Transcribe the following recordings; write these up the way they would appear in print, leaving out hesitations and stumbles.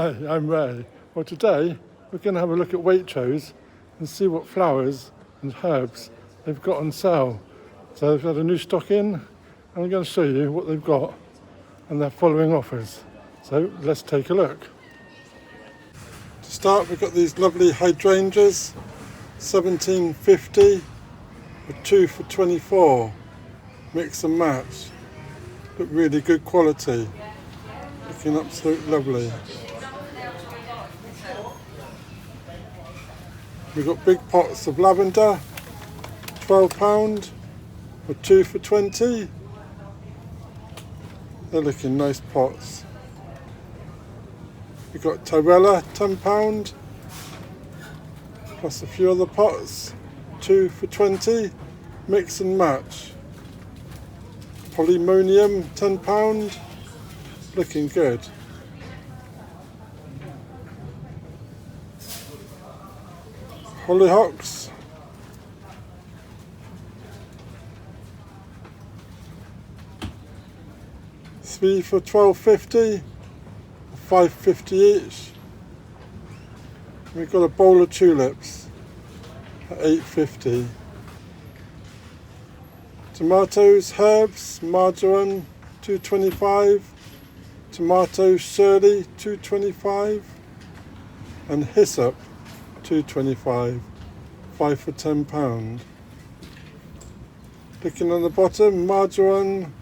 Hi, I'm Ray. Well, today we're going to have a look at Waitrose and see what flowers and herbs they've got on sale. So they've had a new stock in, and I'm going to show you what they've got and their following offers. So let's take a look. To start, we've got these lovely hydrangeas, $17.50 for 2 for $24. Mix and match. Look really good quality. Looking absolutely lovely. We've got big pots of lavender, £12 for 2 for $20. They're looking nice pots. We've got Tyrella, £10, plus a few other pots, 2 for $20. Mix and match. Polymonium, £10, looking good. Hollyhocks, three for $12.50, $5.50 each. We've got a bowl of tulips at $8.50. Tomatoes, herbs, marjoram, $2.25. Tomatoes, Shirley, $2.25. And hyssop, $2.25. 5 for £10. Looking on the bottom, marjoram,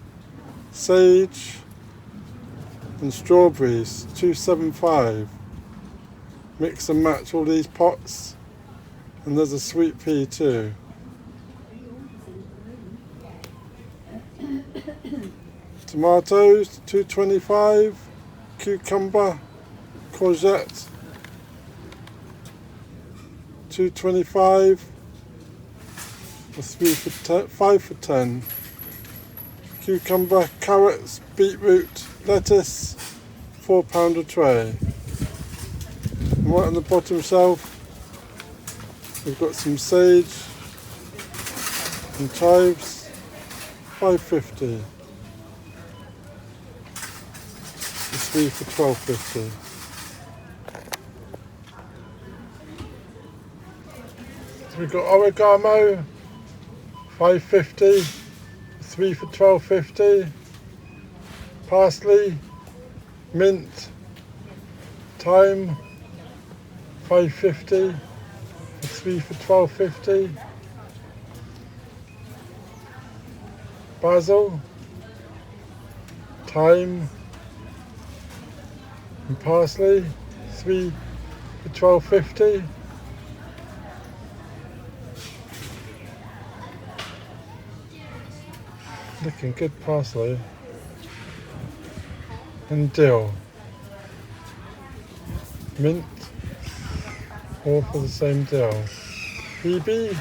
sage, and strawberries, $2.75. Mix and match all these pots, and there's a sweet pea too. Tomatoes, $2.25. Cucumber, courgette, $2.25. 5 for $10. Cucumber, carrots, beetroot, lettuce, £4 a tray. And right on the bottom shelf, we've got some sage and chives, $5.50. 3 for $12.50. So we've got oregano, $5.50, 3 for $12.50. Parsley, mint, thyme, $5.50, 3 for $12.50. Basil, thyme, and parsley, 3 for $12.50. Looking good parsley. And dill. Mint, all for the same dill. BB,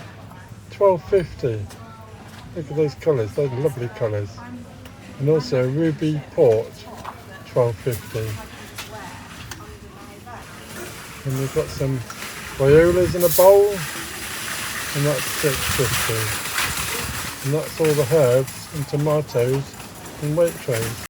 $12.50. Look at those colours, those lovely colours. And also ruby port, $12.50. And we've got some violas in a bowl, and that's $6.50. And that's all the herbs and tomatoes in Waitrose.